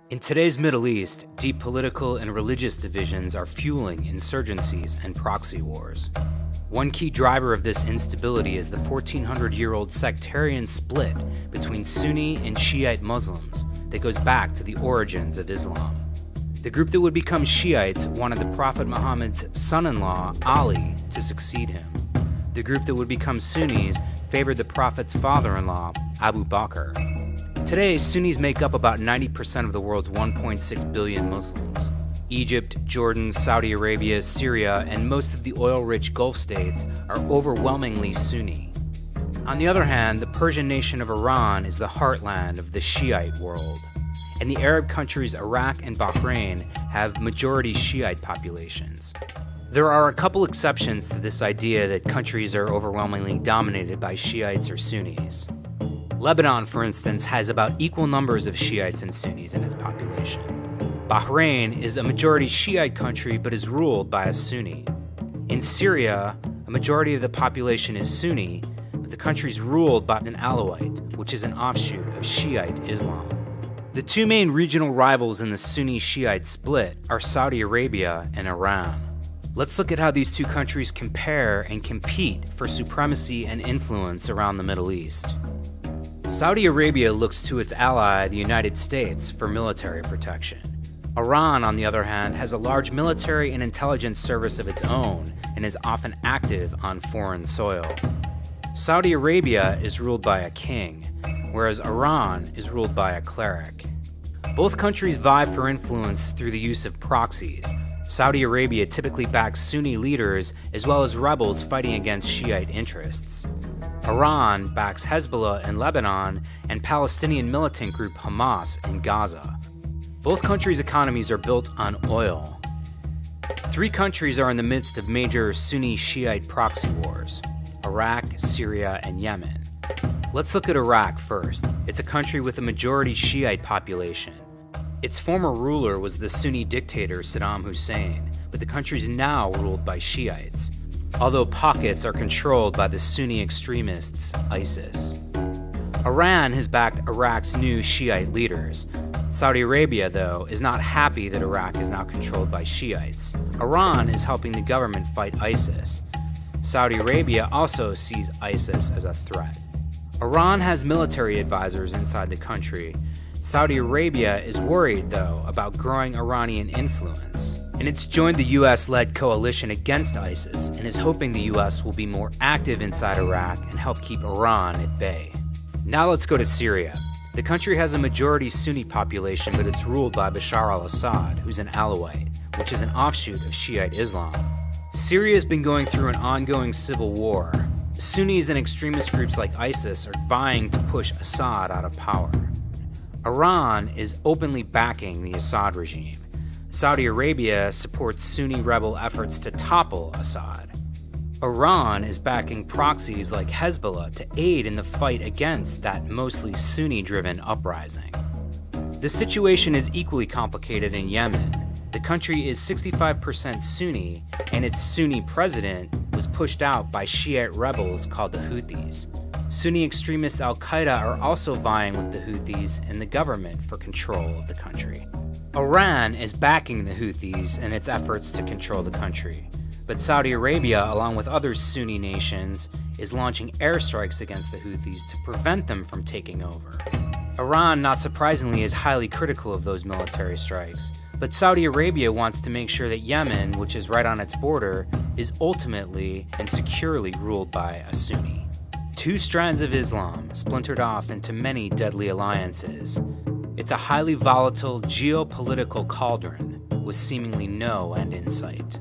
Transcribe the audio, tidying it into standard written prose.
In today's Middle East, deep political and religious divisions are fueling insurgencies and proxy wars. One key driver of this instability is the 1,400-year-old sectarian split between Sunni and Shiite Muslims that goes back to the origins of Islam. The group that would become Shiites wanted the Prophet Muhammad's son-in-law, Ali, to succeed him. The group that would become Sunnis favored the Prophet's father-in-law, Abu Bakr. Today, Sunnis make up about 90% of the world's 1.6 billion Muslims. Egypt, Jordan, Saudi Arabia, Syria, and most of the oil-rich Gulf states are overwhelmingly Sunni. On the other hand, the Persian nation of Iran is the heartland of the Shiite world, and the Arab countries Iraq and Bahrain have majority Shiite populations. There are a couple exceptions to this idea that countries are overwhelmingly dominated by Shiites or Sunnis. Lebanon, for instance, has about equal numbers of Shiites and Sunnis in its population. Bahrain is a majority Shiite country but is ruled by a Sunni. In Syria, a majority of the population is Sunni, but the country is ruled by an Alawite, which is an offshoot of Shiite Islam. The two main regional rivals in the Sunni-Shiite split are Saudi Arabia and Iran. Let's look at how these two countries compare and compete for supremacy and influence around the Middle East. Saudi Arabia looks to its ally, the United States, for military protection. Iran, on the other hand, has a large military and intelligence service of its own and is often active on foreign soil. Saudi Arabia is ruled by a king, whereas Iran is ruled by a cleric. Both countries vie for influence through the use of proxies. Saudi Arabia typically backs Sunni leaders as well as rebels fighting against Shiite interests. Iran backs Hezbollah in Lebanon and Palestinian militant group Hamas in Gaza. Both countries' economies are built on oil. Three countries are in the midst of major Sunni-Shiite proxy wars: Iraq, Syria, and Yemen. Let's look at Iraq first. It's a country with a majority Shiite population. Its former ruler was the Sunni dictator Saddam Hussein, but the country is now ruled by Shiites, although pockets are controlled by the Sunni extremists ISIS. Iran has backed Iraq's new Shiite leaders. Saudi Arabia, though, is not happy that Iraq is now controlled by Shiites. Iran is helping the government fight ISIS. Saudi Arabia also sees ISIS as a threat. Iran has military advisors inside the country. Saudi Arabia is worried, though, about growing Iranian influence, and it's joined the US-led coalition against ISIS and is hoping the US will be more active inside Iraq and help keep Iran at bay. Now let's go to Syria. The country has a majority Sunni population, but it's ruled by Bashar al-Assad, who's an Alawite, which is an offshoot of Shiite Islam. Syria has been going through an ongoing civil war. Sunnis and extremist groups like ISIS are vying to push Assad out of power. Iran is openly backing the Assad regime. Saudi Arabia supports Sunni rebel efforts to topple Assad. Iran is backing proxies like Hezbollah to aid in the fight against that mostly Sunni-driven uprising. The situation is equally complicated in Yemen. The country is 65% Sunni, and its Sunni president was pushed out by Shiite rebels called the Houthis. Sunni extremists al-Qaeda are also vying with the Houthis and the government for control of the country. Iran is backing the Houthis in its efforts to control the country, but Saudi Arabia, along with other Sunni nations, is launching airstrikes against the Houthis to prevent them from taking over. Iran, not surprisingly, is highly critical of those military strikes, but Saudi Arabia wants to make sure that Yemen, which is right on its border, is ultimately and securely ruled by a Sunni. Two strands of Islam splintered off into many deadly alliances. It's a highly volatile geopolitical cauldron with seemingly no end in sight.